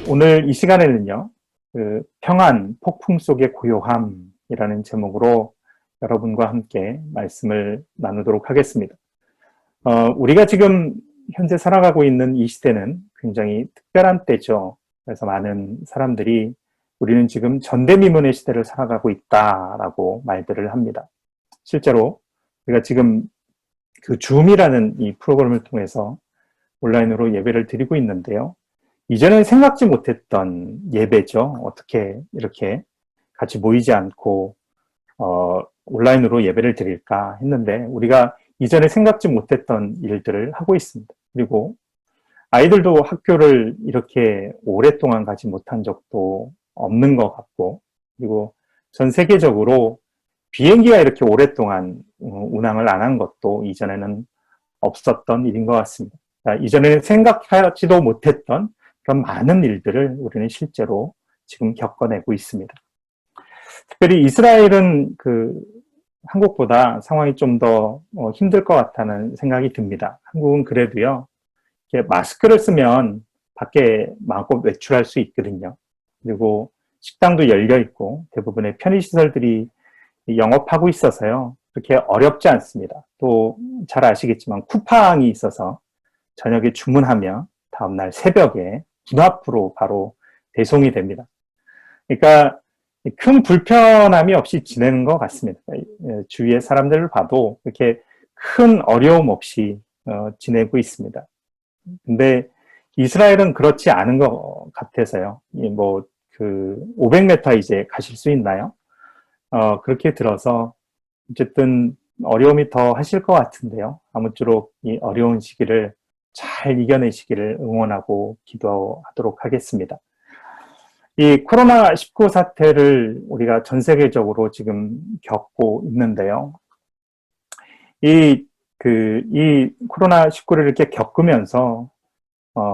오늘 이 시간에는요, 평안, 폭풍 속의 고요함이라는 제목으로 여러분과 함께 말씀을 나누도록 하겠습니다. 우리가 지금 현재 살아가고 있는 이 시대는 굉장히 특별한 때죠. 그래서 많은 사람들이 우리는 지금 전대미문의 시대를 살아가고 있다라고 말들을 합니다. 실제로 우리가 지금 그 줌이라는 이 프로그램을 통해서 온라인으로 예배를 드리고 있는데요. 이전에 생각지 못했던 예배죠. 어떻게 이렇게 같이 모이지 않고 온라인으로 예배를 드릴까 했는데 우리가 이전에 생각지 못했던 일들을 하고 있습니다. 그리고 아이들도 학교를 이렇게 오랫동안 가지 못한 적도 없는 것 같고, 그리고 전 세계적으로 비행기가 이렇게 오랫동안 운항을 안 한 것도 이전에는 없었던 일인 것 같습니다. 이전에는 생각하지도 못했던 그런 많은 일들을 우리는 실제로 지금 겪어내고 있습니다. 특별히 이스라엘은 한국보다 상황이 좀 더 힘들 것 같다는 생각이 듭니다. 한국은 그래도요, 이렇게 마스크를 쓰면 밖에 마음껏 외출할 수 있거든요. 그리고 식당도 열려 있고 대부분의 편의시설들이 영업하고 있어서요, 그렇게 어렵지 않습니다. 또 잘 아시겠지만 쿠팡이 있어서 저녁에 주문하면 다음날 새벽에 문 앞으로 바로 배송이 됩니다. 그러니까 큰 불편함이 없이 지내는 것 같습니다. 주위의 사람들을 봐도 이렇게 큰 어려움 없이 지내고 있습니다. 근데 이스라엘은 그렇지 않은 것 같아서요. 500m 이제 가실 수 있나요? 그렇게 들어서 어쨌든 어려움이 더 하실 것 같은데요. 아무쪼록 이 어려운 시기를 잘 이겨내시기를 응원하고 기도하도록 하겠습니다. 이 코로나19 사태를 우리가 전 세계적으로 지금 겪고 있는데요. 이 코로나19를 이렇게 겪으면서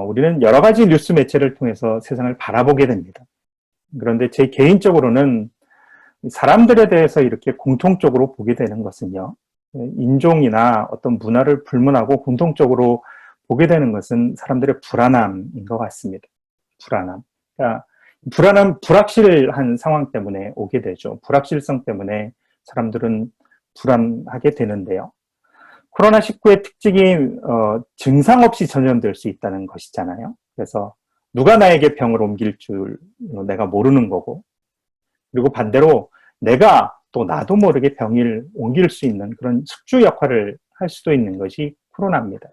우리는 여러 가지 뉴스 매체를 통해서 세상을 바라보게 됩니다. 그런데 제 개인적으로는 사람들에 대해서 이렇게 공통적으로 보게 되는 것은요, 인종이나 어떤 문화를 불문하고 공통적으로 보게 되는 것은 사람들의 불안함인 것 같습니다. 불안함. 그러니까 불확실한 상황 때문에 오게 되죠. 불확실성 때문에 사람들은 불안하게 되는데요. 코로나19의 특징이 증상 없이 전염될 수 있다는 것이잖아요. 그래서 누가 나에게 병을 옮길 줄 내가 모르는 거고, 그리고 반대로 내가 또 나도 모르게 병을 옮길 수 있는 그런 숙주 역할을 할 수도 있는 것이 코로나입니다.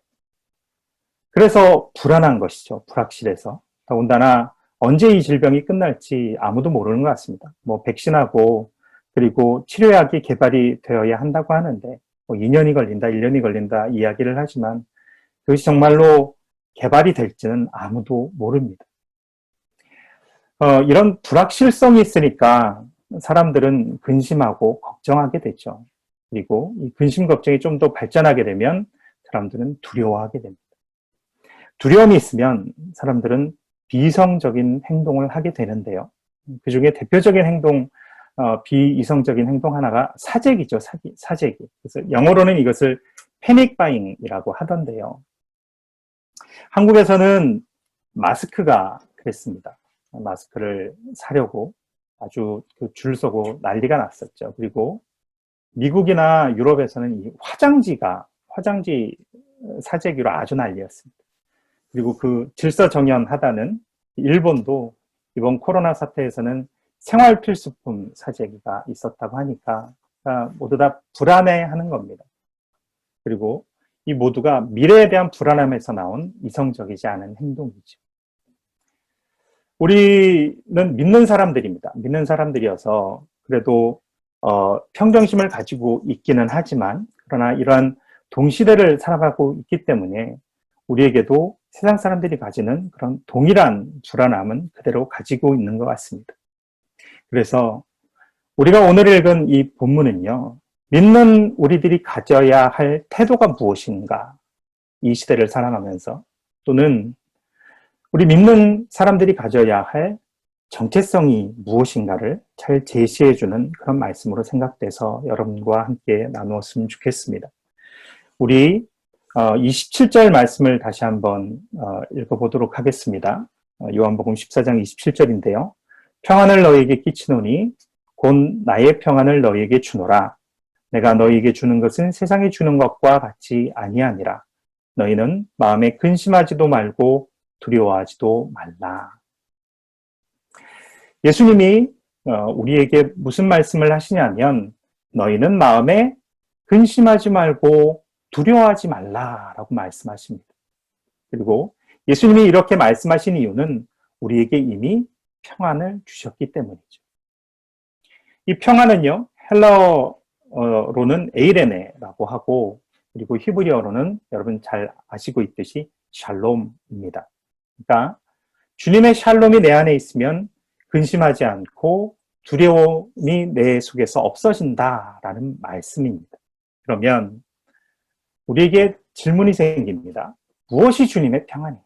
그래서 불안한 것이죠. 불확실해서. 더군다나 언제 이 질병이 끝날지 아무도 모르는 것 같습니다. 백신하고 그리고 치료약이 개발이 되어야 한다고 하는데 2년이 걸린다, 1년이 걸린다 이야기를 하지만 그것이 정말로 개발이 될지는 아무도 모릅니다. 이런 불확실성이 있으니까 사람들은 근심하고 걱정하게 되죠. 그리고 이 근심 걱정이 좀 더 발전하게 되면 사람들은 두려워하게 됩니다. 두려움이 있으면 사람들은 비이성적인 행동을 하게 되는데요. 그 중에 대표적인 행동, 비이성적인 행동 하나가 사재기죠. 사재기. 그래서 영어로는 이것을 패닉 바잉이라고 하던데요. 한국에서는 마스크가 그랬습니다. 마스크를 사려고 아주 줄 서고 난리가 났었죠. 그리고 미국이나 유럽에서는 이 화장지 사재기로 아주 난리였습니다. 그리고 그 질서정연하다는 일본도 이번 코로나 사태에서는 생활 필수품 사재기가 있었다고 하니까 모두 다 불안해하는 겁니다. 그리고 이 모두가 미래에 대한 불안함에서 나온 이성적이지 않은 행동이죠. 우리는 믿는 사람들입니다. 믿는 사람들이어서 그래도 평정심을 가지고 있기는 하지만 그러나 이러한 동시대를 살아가고 있기 때문에 우리에게도 세상 사람들이 가지는 그런 동일한 불안함은 그대로 가지고 있는 것 같습니다. 그래서 우리가 오늘 읽은 이 본문은요, 믿는 우리들이 가져야 할 태도가 무엇인가, 이 시대를 살아가면서, 또는 우리 믿는 사람들이 가져야 할 정체성이 무엇인가를 잘 제시해주는 그런 말씀으로 생각돼서 여러분과 함께 나누었으면 좋겠습니다. 우리 27절 말씀을 다시 한번 읽어보도록 하겠습니다. 요한복음 14장 27절인데요. 평안을 너희에게 끼치노니 곧 나의 평안을 너희에게 주노라. 내가 너희에게 주는 것은 세상이 주는 것과 같이 아니하니라. 너희는 마음에 근심하지도 말고 두려워하지도 말라. 예수님이 우리에게 무슨 말씀을 하시냐면 너희는 마음에 근심하지 말고 두려워하지 말라라고 말씀하십니다. 그리고 예수님이 이렇게 말씀하신 이유는 우리에게 이미 평안을 주셨기 때문이죠. 이 평안은요, 헬라어로는 에이레네라고 하고, 그리고 히브리어로는 여러분 잘 아시고 있듯이 샬롬입니다. 그러니까 주님의 샬롬이 내 안에 있으면 근심하지 않고 두려움이 내 속에서 없어진다라는 말씀입니다. 그러면 우리에게 질문이 생깁니다. 무엇이 주님의 평안인가?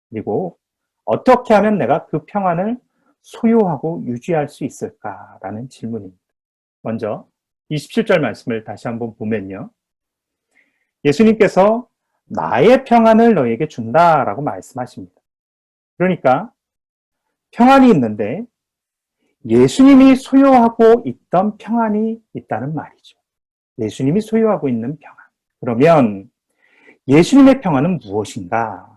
그리고 어떻게 하면 내가 그 평안을 소유하고 유지할 수 있을까라는 질문입니다. 먼저 27절 말씀을 다시 한번 보면요. 예수님께서 나의 평안을 너에게 준다라고 말씀하십니다. 그러니까 평안이 있는데 예수님이 소유하고 있던 평안이 있다는 말이죠. 예수님이 소유하고 있는 평안. 그러면 예수님의 평안은 무엇인가?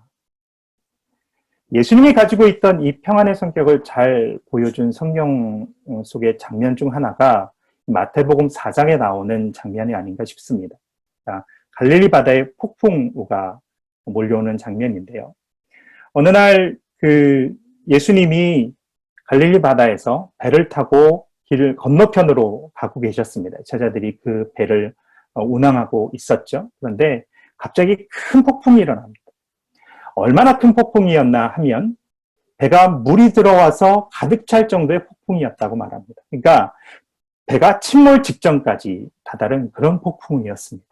예수님이 가지고 있던 이 평안의 성격을 잘 보여준 성경 속의 장면 중 하나가 마태복음 4장에 나오는 장면이 아닌가 싶습니다. 갈릴리 바다에 폭풍우가 몰려오는 장면인데요. 어느 날 예수님이 갈릴리 바다에서 배를 타고 길 건너편으로 가고 계셨습니다. 제자들이 그 배를 운항하고 있었죠. 그런데 갑자기 큰 폭풍이 일어납니다. 얼마나 큰 폭풍이었나 하면 배가 물이 들어와서 가득 찰 정도의 폭풍이었다고 말합니다. 그러니까 배가 침몰 직전까지 다다른 그런 폭풍이었습니다.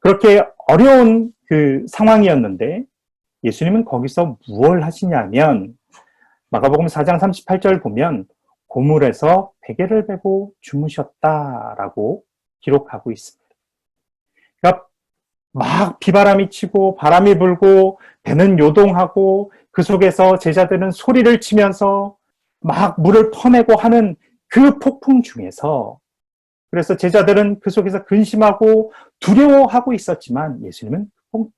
그렇게 어려운 그 상황이었는데 예수님은 거기서 무엇을 하시냐면 마가복음 4장 38절 보면 고물에서 베개를 베고 주무셨다라고 기록하고 있습니다. 그러니까 막 비바람이 치고 바람이 불고 배는 요동하고 그 속에서 제자들은 소리를 치면서 막 물을 퍼내고 하는 그 폭풍 중에서 그래서 제자들은 그 속에서 근심하고 두려워하고 있었지만 예수님은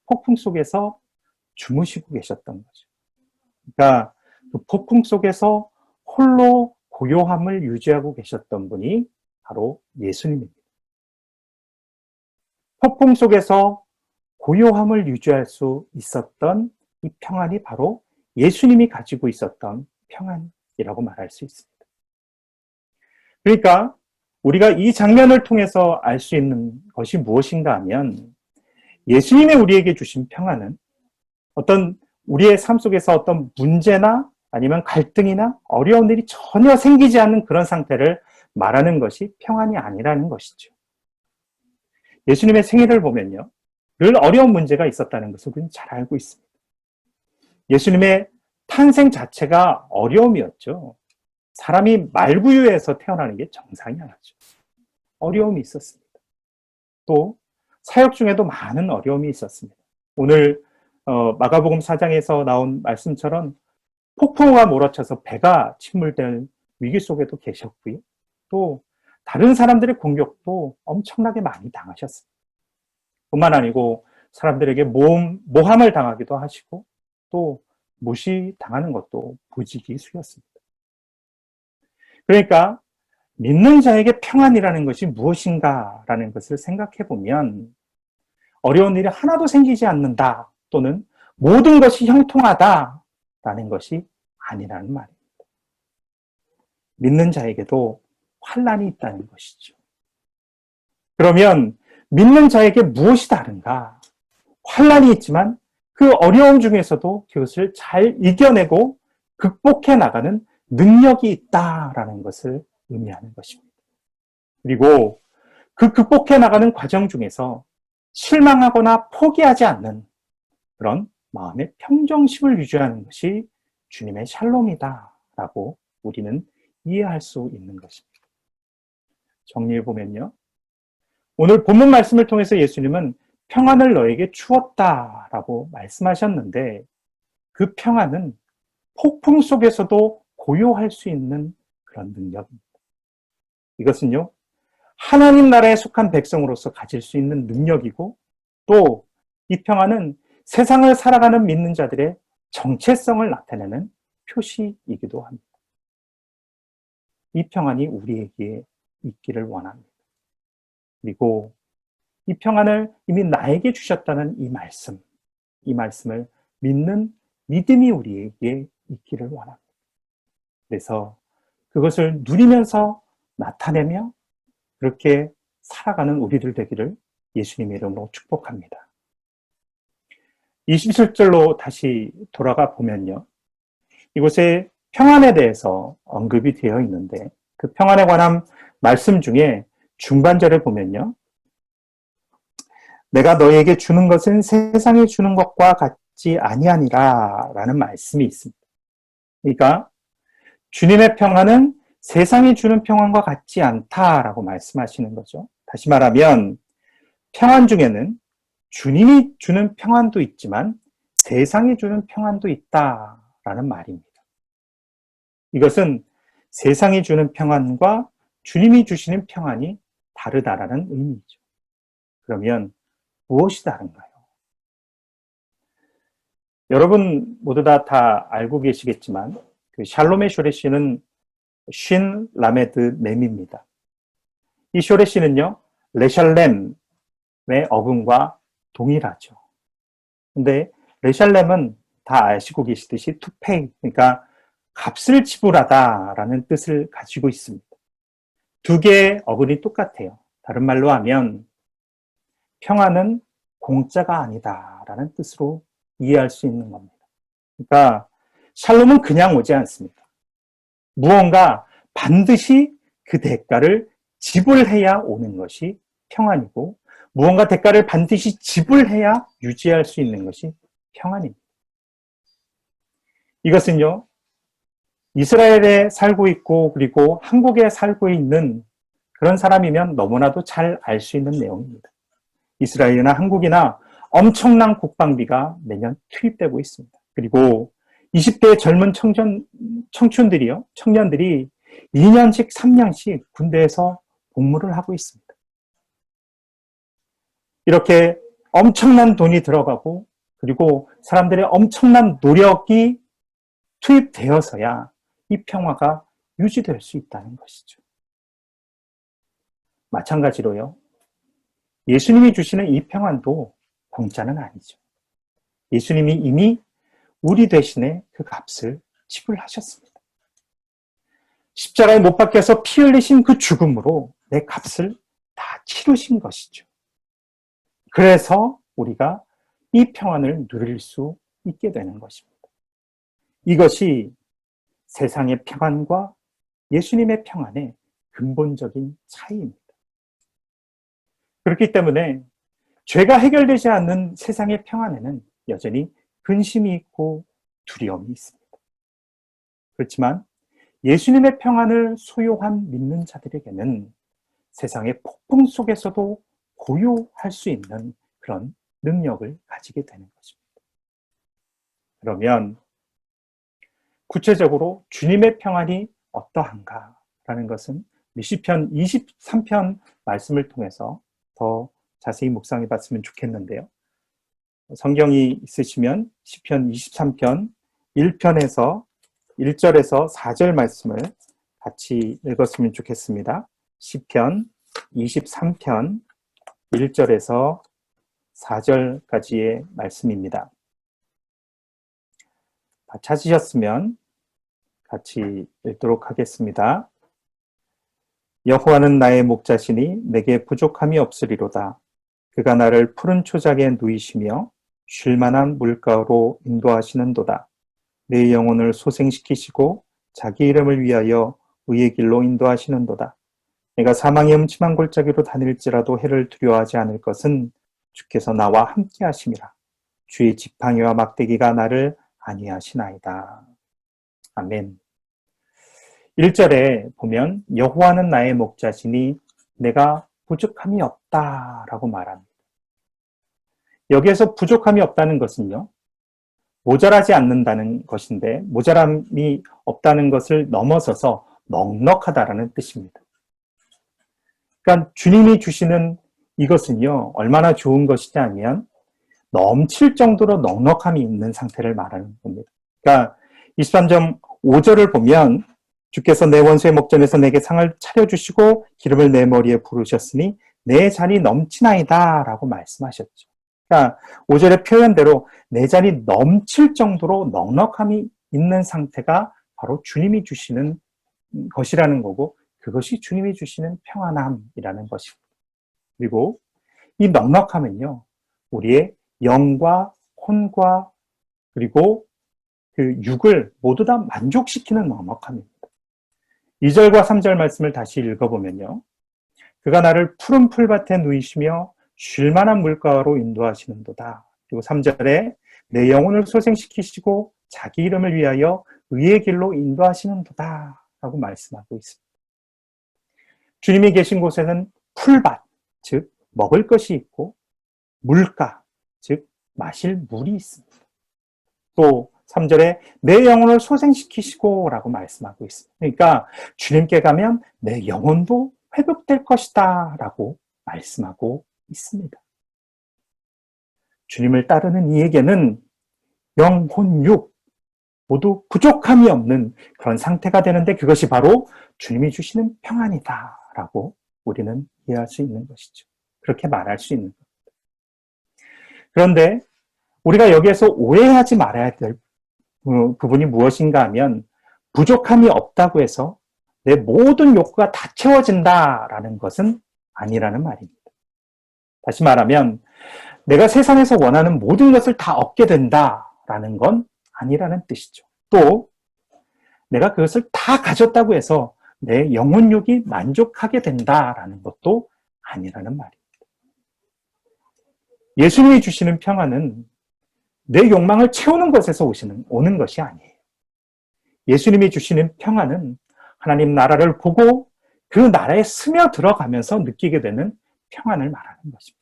폭풍 속에서 주무시고 계셨던 거죠. 그러니까 그 폭풍 속에서 홀로 고요함을 유지하고 계셨던 분이 바로 예수님입니다. 폭풍 속에서 고요함을 유지할 수 있었던 이 평안이 바로 예수님이 가지고 있었던 평안이라고 말할 수 있습니다. 그러니까 우리가 이 장면을 통해서 알 수 있는 것이 무엇인가 하면 예수님이 우리에게 주신 평안은 어떤 우리의 삶 속에서 어떤 문제나 아니면 갈등이나 어려운 일이 전혀 생기지 않는 그런 상태를 말하는 것이 평안이 아니라는 것이죠. 예수님의 생애를 보면요. 늘 어려운 문제가 있었다는 것을 우리는 잘 알고 있습니다. 예수님의 탄생 자체가 어려움이었죠. 사람이 말구유에서 태어나는 게 정상이 아니죠. 어려움이 있었습니다. 또 사역 중에도 많은 어려움이 있었습니다. 오늘 마가복음 4장에서 나온 말씀처럼 폭풍우가 몰아쳐서 배가 침몰될 위기 속에도 계셨고요. 또 다른 사람들의 공격도 엄청나게 많이 당하셨습니다. 뿐만 아니고 사람들에게 모함을 당하기도 하시고 또 무시당하는 것도 부지기수였습니다. 그러니까 믿는 자에게 평안이라는 것이 무엇인가라는 것을 생각해 보면 어려운 일이 하나도 생기지 않는다 또는 모든 것이 형통하다라는 것이 아니라는 말입니다. 믿는 자에게도 환난이 있다는 것이죠. 그러면 믿는 자에게 무엇이 다른가? 환난이 있지만 그 어려움 중에서도 그것을 잘 이겨내고 극복해 나가는 능력이 있다라는 것을 의미하는 것입니다. 그리고 그 극복해 나가는 과정 중에서 실망하거나 포기하지 않는 그런 마음의 평정심을 유지하는 것이 주님의 샬롬이다라고 우리는 이해할 수 있는 것입니다. 정리해 보면요. 오늘 본문 말씀을 통해서 예수님은 평안을 너에게 주었다라고 말씀하셨는데 그 평안은 폭풍 속에서도 고요할 수 있는 그런 능력입니다. 이것은요, 하나님 나라에 속한 백성으로서 가질 수 있는 능력이고, 또 이 평안은 세상을 살아가는 믿는 자들의 정체성을 나타내는 표시이기도 합니다. 이 평안이 우리에게 있기를 원합니다. 그리고 이 평안을 이미 나에게 주셨다는 이 말씀을 믿는 믿음이 우리에게 있기를 원합니다. 그래서 그것을 누리면서 나타내며 그렇게 살아가는 우리들 되기를 예수님의 이름으로 축복합니다. 27절로 다시 돌아가 보면요. 이곳에 평안에 대해서 언급이 되어 있는데 그 평안에 관한 말씀 중에 중반절에 보면요. 내가 너에게 주는 것은 세상이 주는 것과 같지 아니하니라 라는 말씀이 있습니다. 그러니까 주님의 평안은 세상이 주는 평안과 같지 않다라고 말씀하시는 거죠. 다시 말하면 평안 중에는 주님이 주는 평안도 있지만 세상이 주는 평안도 있다라는 말입니다. 이것은 세상이 주는 평안과 주님이 주시는 평안이 다르다라는 의미죠. 그러면 무엇이 다른가요? 여러분 모두 다 알고 계시겠지만 그 샬롬의 쇼레시는 쉰 라메드 mem입니다. 이 쇼레시는요 레샬렘의 어근과 동일하죠. 근데 레샬렘은 다 아시고 계시듯이 to pay, 그러니까 값을 지불하다라는 뜻을 가지고 있습니다. 두 개의 어근이 똑같아요. 다른 말로 하면 평안은 공짜가 아니다라는 뜻으로 이해할 수 있는 겁니다. 그러니까 샬롬은 그냥 오지 않습니다. 무언가 반드시 그 대가를 지불해야 오는 것이 평안이고 무언가 대가를 반드시 지불해야 유지할 수 있는 것이 평안입니다. 이것은요, 이스라엘에 살고 있고 그리고 한국에 살고 있는 그런 사람이면 너무나도 잘 알 수 있는 내용입니다. 이스라엘이나 한국이나 엄청난 국방비가 매년 투입되고 있습니다. 그리고 20대 젊은 청년들이 2년씩 3년씩 군대에서 복무를 하고 있습니다. 이렇게 엄청난 돈이 들어가고 그리고 사람들의 엄청난 노력이 투입되어서야 이 평화가 유지될 수 있다는 것이죠. 마찬가지로요. 예수님이 주시는 이 평안도 공짜는 아니죠. 예수님이 이미 우리 대신에 그 값을 지불하셨습니다. 십자가에 못 박혀서 피 흘리신 그 죽음으로 내 값을 다 치르신 것이죠. 그래서 우리가 이 평안을 누릴 수 있게 되는 것입니다. 이것이 세상의 평안과 예수님의 평안의 근본적인 차이입니다. 그렇기 때문에 죄가 해결되지 않는 세상의 평안에는 여전히 근심이 있고 두려움이 있습니다. 그렇지만 예수님의 평안을 소유한 믿는 자들에게는 세상의 폭풍 속에서도 고요할 수 있는 그런 능력을 가지게 되는 것입니다. 그러면 구체적으로 주님의 평안이 어떠한가라는 것은 시편 23편 말씀을 통해서 더 자세히 묵상해 봤으면 좋겠는데요. 성경이 있으시면 시편 23편 1편에서 1절에서 4절 말씀을 같이 읽었으면 좋겠습니다. 시편 23편 1절에서 4절까지의 말씀입니다. 다 찾으셨으면 같이 읽도록 하겠습니다. 여호와는 나의 목자시니 내게 부족함이 없으리로다. 그가 나를 푸른 초장에 누이시며 쉴 만한 물가로 인도하시는도다. 내 영혼을 소생시키시고 자기 이름을 위하여 의의 길로 인도하시는도다. 내가 사망의 음침한 골짜기로 다닐지라도 해를 두려워하지 않을 것은 주께서 나와 함께 하심이라. 주의 지팡이와 막대기가 나를 안위하시나이다. 아멘. 1절에 보면 여호와는 나의 목자시니 내가 부족함이 없다라고 말합니다. 여기에서 부족함이 없다는 것은요, 모자라지 않는다는 것인데 모자람이 없다는 것을 넘어서서 넉넉하다라는 뜻입니다. 그러니까 주님이 주시는 이것은요, 얼마나 좋은 것이냐면 넘칠 정도로 넉넉함이 있는 상태를 말하는 겁니다. 그러니까 23점 5절을 보면 주께서 내 원수의 목전에서 내게 상을 차려주시고 기름을 내 머리에 부으셨으니 내 잔이 넘치나이다 라고 말씀하셨죠. 그러니까 5절의 표현대로 내 잔이 넘칠 정도로 넉넉함이 있는 상태가 바로 주님이 주시는 것이라는 거고, 그것이 주님이 주시는 평안함이라는 것입니다. 그리고 이 넉넉함은요, 우리의 영과 혼과 그리고 그 육을 모두 다 만족시키는 넉넉함입니다. 2절과 3절 말씀을 다시 읽어보면요, 그가 나를 푸른 풀밭에 누이시며 쉴만한 물가로 인도하시는도다. 그리고 3절에 내 영혼을 소생시키시고 자기 이름을 위하여 의의 길로 인도하시는도다 라고 말씀하고 있습니다. 주님이 계신 곳에는 풀밭, 즉 먹을 것이 있고 물가, 즉 마실 물이 있습니다. 또 3절에 내 영혼을 소생시키시고 라고 말씀하고 있습니다. 그러니까 주님께 가면 내 영혼도 회복될 것이다 라고 말씀하고 있습니다. 주님을 따르는 이에게는 영, 혼, 육 모두 부족함이 없는 그런 상태가 되는데 그것이 바로 주님이 주시는 평안이다 라고 우리는 이해할 수 있는 것이죠. 그렇게 말할 수 있는 겁니다. 그런데 우리가 여기에서 오해하지 말아야 될 부분이 무엇인가 하면 부족함이 없다고 해서 내 모든 욕구가 다 채워진다라는 것은 아니라는 말입니다. 다시 말하면 내가 세상에서 원하는 모든 것을 다 얻게 된다라는 건 아니라는 뜻이죠. 또 내가 그것을 다 가졌다고 해서 내 영혼욕이 만족하게 된다라는 것도 아니라는 말입니다. 예수님이 주시는 평안은 내 욕망을 채우는 것에서 오는 것이 아니에요. 예수님이 주시는 평안은 하나님 나라를 보고 그 나라에 스며들어가면서 느끼게 되는 평안을 말하는 것입니다.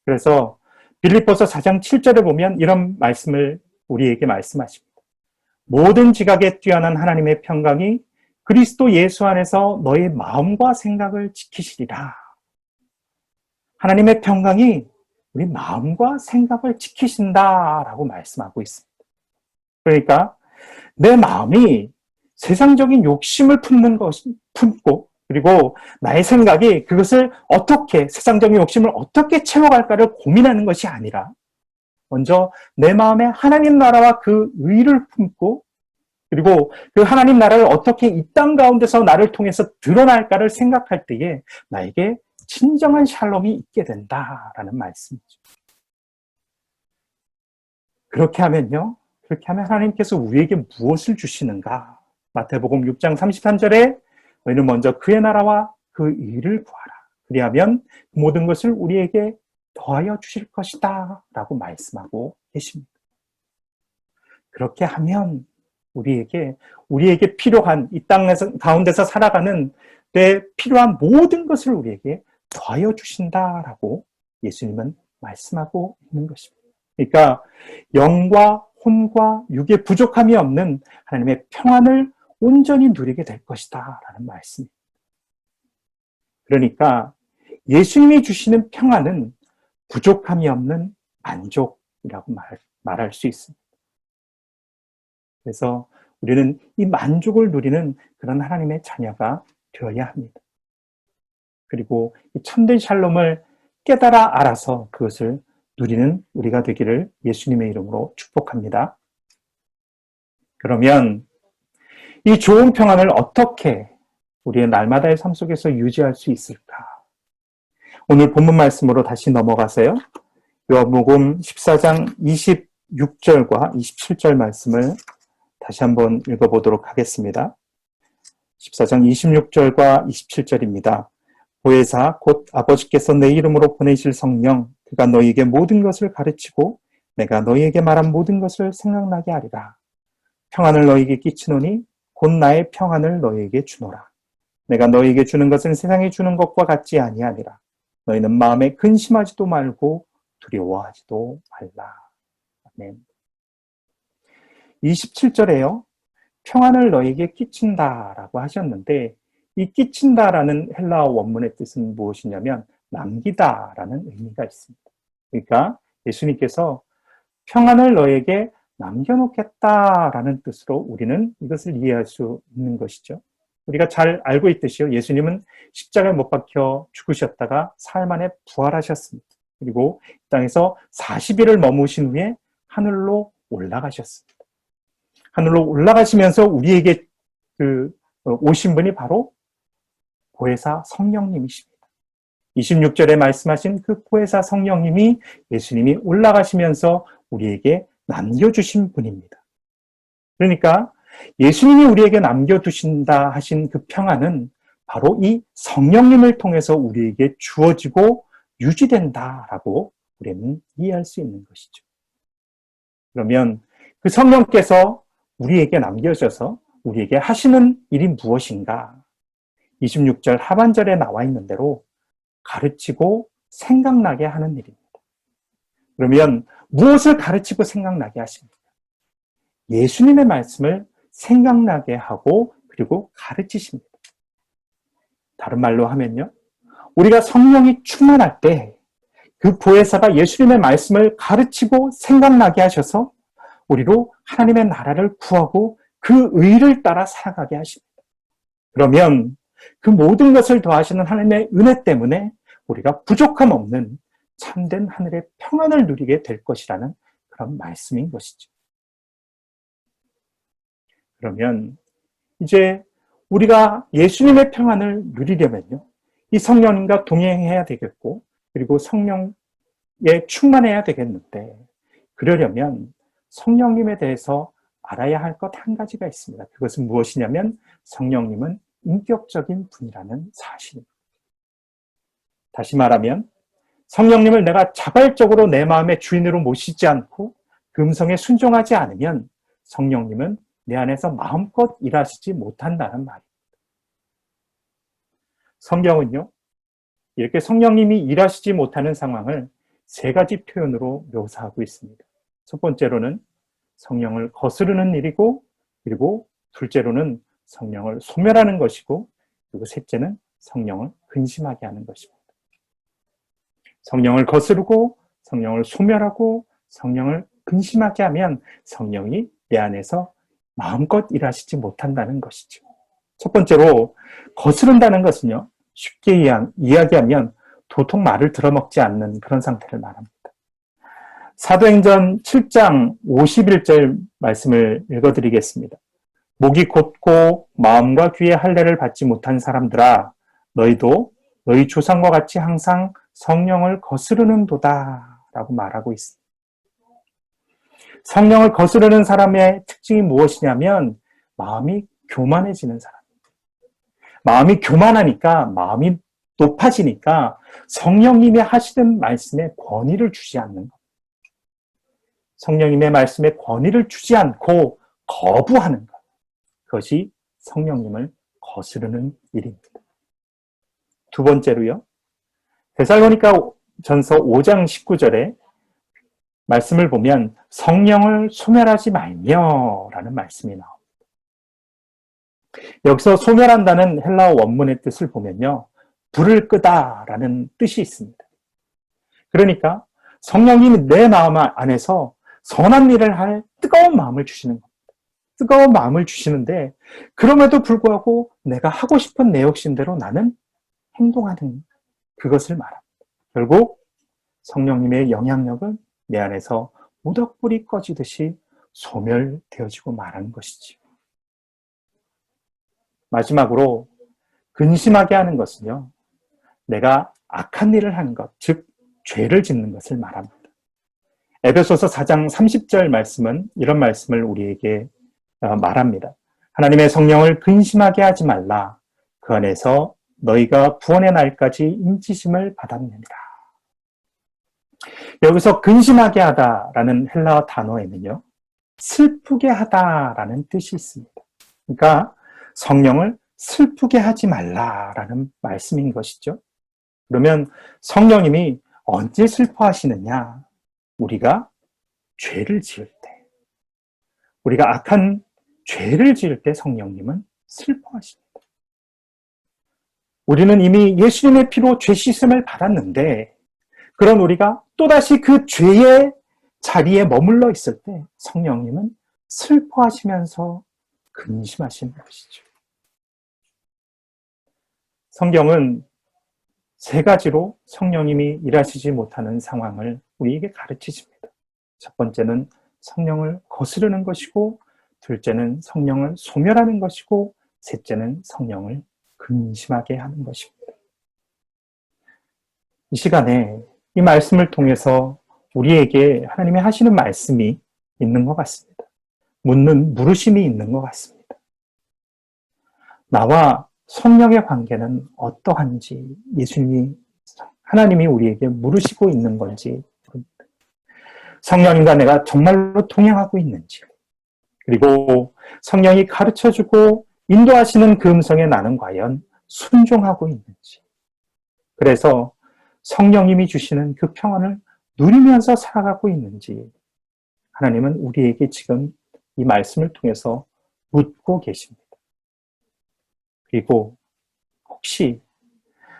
그래서 빌립보서 4장 7절에 보면 이런 말씀을 우리에게 말씀하십니다. 모든 지각에 뛰어난 하나님의 평강이 그리스도 예수 안에서 너의 마음과 생각을 지키시리라. 하나님의 평강이 우리 마음과 생각을 지키신다라고 말씀하고 있습니다. 그러니까 내 마음이 세상적인 욕심을 품고 그리고 나의 생각이 그것을 어떻게 세상적인 욕심을 어떻게 채워갈까를 고민하는 것이 아니라 먼저 내 마음에 하나님 나라와 그 의를 품고 그리고 그 하나님 나라를 어떻게 이 땅 가운데서 나를 통해서 드러날까를 생각할 때에 나에게 진정한 샬롬이 있게 된다라는 말씀이죠. 그렇게 하면 하나님께서 우리에게 무엇을 주시는가? 마태복음 6장 33절에 너희는 먼저 그의 나라와 그 의를 구하라. 그리하면 모든 것을 우리에게 더하여 주실 것이다 라고 말씀하고 계십니다. 그렇게 하면 우리에게 필요한 이 땅 가운데서 살아가는 때 필요한 모든 것을 우리에게 더하여 주신다라고 예수님은 말씀하고 있는 것입니다. 그러니까 영과 혼과 육의 부족함이 없는 하나님의 평안을 온전히 누리게 될 것이다 라는 말씀입니다. 그러니까 예수님이 주시는 평안은 부족함이 없는 만족이라고 말할 수 있습니다. 그래서 우리는 이 만족을 누리는 그런 하나님의 자녀가 되어야 합니다. 그리고 이 참된 샬롬을 깨달아 알아서 그것을 누리는 우리가 되기를 예수님의 이름으로 축복합니다. 그러면 이 좋은 평안을 어떻게 우리의 날마다의 삶 속에서 유지할 수 있을까? 오늘 본문 말씀으로 다시 넘어가세요. 요한복음 14장 26절과 27절 말씀을 다시 한번 읽어보도록 하겠습니다. 14장 26절과 27절입니다. 보혜사 곧 아버지께서 내 이름으로 보내실 성령 그가 너희에게 모든 것을 가르치고 내가 너희에게 말한 모든 것을 생각나게 하리라. 평안을 너희에게 끼치노니 곧 나의 평안을 너희에게 주노라. 내가 너희에게 주는 것은 세상이 주는 것과 같지 아니하니라. 너희는 마음에 근심하지도 말고 두려워하지도 말라. 아멘. 27절에요. 평안을 너에게 끼친다라고 하셨는데 이 끼친다라는 헬라어 원문의 뜻은 무엇이냐면 남기다라는 의미가 있습니다. 그러니까 예수님께서 평안을 너에게 남겨놓겠다라는 뜻으로 우리는 이것을 이해할 수 있는 것이죠. 우리가 잘 알고 있듯이요. 예수님은 십자가에 못 박혀 죽으셨다가 사흘 만에 부활하셨습니다. 그리고 이 땅에서 40일을 머무신 후에 하늘로 올라가셨습니다. 하늘로 올라가시면서 우리에게 오신 분이 바로 보혜사 성령님이십니다. 26절에 말씀하신 그 보혜사 성령님이 예수님이 올라가시면서 우리에게 남겨주신 분입니다. 그러니까 예수님이 우리에게 남겨두신다 하신 그 평안은 바로 이 성령님을 통해서 우리에게 주어지고 유지된다라고 우리는 이해할 수 있는 것이죠. 그러면 그 성령께서 우리에게 남겨져서 우리에게 하시는 일이 무엇인가? 26절 하반절에 나와 있는 대로 가르치고 생각나게 하는 일입니다. 그러면 무엇을 가르치고 생각나게 하십니까? 예수님의 말씀을 생각나게 하고 그리고 가르치십니다. 다른 말로 하면요. 우리가 성령이 충만할 때 그 보혜사가 예수님의 말씀을 가르치고 생각나게 하셔서 우리로 하나님의 나라를 구하고 그 의를 따라 살아가게 하십니다. 그러면 그 모든 것을 더하시는 하나님의 은혜 때문에 우리가 부족함 없는 참된 하늘의 평안을 누리게 될 것이라는 그런 말씀인 것이죠. 그러면 이제 우리가 예수님의 평안을 누리려면요. 이 성령님과 동행해야 되겠고 그리고 성령에 충만해야 되겠는데 그러려면 성령님에 대해서 알아야 할 것 한 가지가 있습니다. 그것은 무엇이냐면 성령님은 인격적인 분이라는 사실입니다. 다시 말하면 성령님을 내가 자발적으로 내 마음의 주인으로 모시지 않고 그 음성에 순종하지 않으면 성령님은 내 안에서 마음껏 일하시지 못한다는 말입니다. 성경은요, 이렇게 성령님이 일하시지 못하는 상황을 세 가지 표현으로 묘사하고 있습니다. 첫 번째로는 성령을 거스르는 일이고, 그리고 둘째로는 성령을 소멸하는 것이고, 그리고 셋째는 성령을 근심하게 하는 것입니다. 성령을 거스르고, 성령을 소멸하고, 성령을 근심하게 하면 성령이 내 안에서 마음껏 일하시지 못한다는 것이죠. 첫 번째로 거스른다는 것은요. 쉽게 이야기하면 도통 말을 들어먹지 않는 그런 상태를 말합니다. 사도행전 7장 51절 말씀을 읽어드리겠습니다. 목이 곧고 마음과 귀의 할례를 받지 못한 사람들아 너희도 너희 조상과 같이 항상 성령을 거스르는도다 라고 말하고 있습니다. 성령을 거스르는 사람의 특징이 무엇이냐면 마음이 교만해지는 사람입니다. 마음이 교만하니까 마음이 높아지니까 성령님이 하시는 말씀에 권위를 주지 않는 겁니다. 성령님의 말씀에 권위를 주지 않고 거부하는 것. 그것이 성령님을 거스르는 일입니다. 두 번째로요. 데살로니가 전서 5장 19절에 말씀을 보면 성령을 소멸하지 말며 라는 말씀이 나옵니다. 여기서 소멸한다는 헬라어 원문의 뜻을 보면요. 불을 끄다 라는 뜻이 있습니다. 그러니까 성령님이 내 마음 안에서 선한 일을 할 뜨거운 마음을 주시는 겁니다. 뜨거운 마음을 주시는데 그럼에도 불구하고 내가 하고 싶은 내 욕심대로 나는 행동하는 그것을 말합니다. 결국 성령님의 영향력은 내 안에서 모닥불이 꺼지듯이 소멸되어지고 말하는 것이지요. 마지막으로 근심하게 하는 것은요. 내가 악한 일을 하는 것, 즉 죄를 짓는 것을 말합니다. 에베소서 4장 30절 말씀은 이런 말씀을 우리에게 말합니다. 하나님의 성령을 근심하게 하지 말라. 그 안에서 너희가 구원의 날까지 인치심을 받았느니라. 여기서 근심하게 하다라는 헬라어 단어에는요. 슬프게 하다라는 뜻이 있습니다. 그러니까 성령을 슬프게 하지 말라라는 말씀인 것이죠. 그러면 성령님이 언제 슬퍼하시느냐? 우리가 죄를 지을 때, 우리가 악한 죄를 지을 때 성령님은 슬퍼하십니다. 우리는 이미 예수님의 피로 죄 씻음을 받았는데 그런 우리가 또다시 그 죄의 자리에 머물러 있을 때 성령님은 슬퍼하시면서 근심하시는 것이죠. 성경은 세 가지로 성령님이 일하시지 못하는 상황을 우리에게 가르치십니다. 첫 번째는 성령을 거스르는 것이고, 둘째는 성령을 소멸하는 것이고, 셋째는 성령을 근심하게 하는 것입니다. 이 시간에 이 말씀을 통해서 우리에게 하나님이 하시는 말씀이 있는 것 같습니다. 묻는 물으심이 있는 것 같습니다. 나와 성령의 관계는 어떠한지 하나님이 우리에게 물으시고 있는 건지, 성령님과 내가 정말로 동행하고 있는지, 그리고 성령이 가르쳐주고 인도하시는 그 음성에 나는 과연 순종하고 있는지, 그래서 성령님이 주시는 그 평안을 누리면서 살아가고 있는지 하나님은 우리에게 지금 이 말씀을 통해서 묻고 계십니다. 그리고 혹시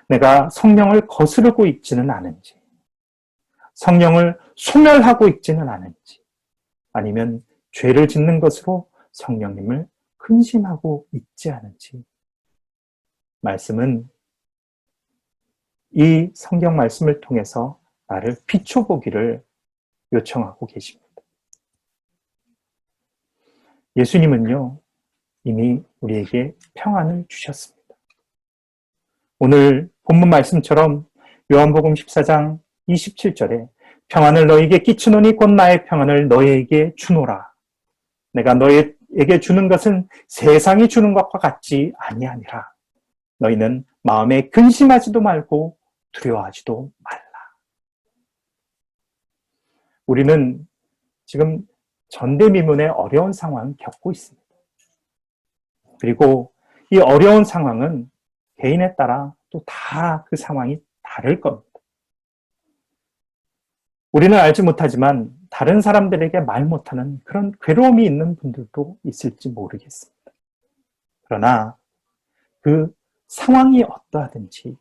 내가 성령을 거스르고 있지는 않은지, 성령을 소멸하고 있지는 않은지, 아니면 죄를 짓는 것으로 성령님을 근심하고 있지 않은지, 말씀은 이 성경 말씀을 통해서 나를 비춰보기를 요청하고 계십니다. 예수님은요, 이미 우리에게 평안을 주셨습니다. 오늘 본문 말씀처럼 요한복음 14장 27절에 평안을 너희에게 끼치노니 곧 나의 평안을 너희에게 주노라. 내가 너희에게 주는 것은 세상이 주는 것과 같지 아니하니라. 너희는 마음에 근심하지도 말고 두려워하지도 말라. 우리는 지금 전대미문의 어려운 상황을 겪고 있습니다. 그리고 이 어려운 상황은 개인에 따라 또 다 그 상황이 다를 겁니다. 우리는 알지 못하지만 다른 사람들에게 말 못하는 그런 괴로움이 있는 분들도 있을지 모르겠습니다. 그러나 그 상황이 어떠하든지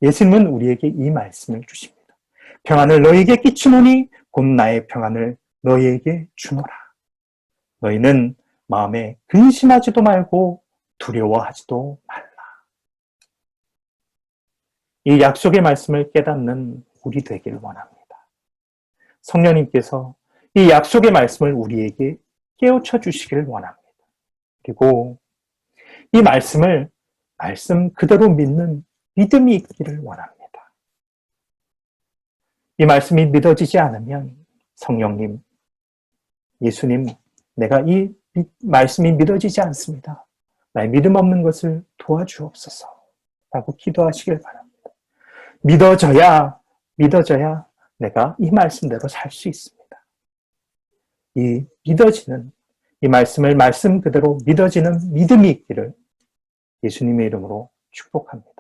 예수님은 우리에게 이 말씀을 주십니다. 평안을 너희에게 끼치노니 곧 나의 평안을 너희에게 주노라. 너희는 마음에 근심하지도 말고 두려워하지도 말라. 이 약속의 말씀을 깨닫는 우리 되기를 원합니다. 성령님께서 이 약속의 말씀을 우리에게 깨우쳐 주시기를 원합니다. 그리고 이 말씀을 말씀 그대로 믿는 믿음이 있기를 원합니다. 이 말씀이 믿어지지 않으면 성령님, 예수님, 내가 이 말씀이 믿어지지 않습니다. 나의 믿음 없는 것을 도와주옵소서 라고 기도하시길 바랍니다. 믿어져야 내가 이 말씀대로 살 수 있습니다. 이 믿어지는, 이 말씀을 말씀 그대로 믿어지는 믿음이 있기를 예수님의 이름으로 축복합니다.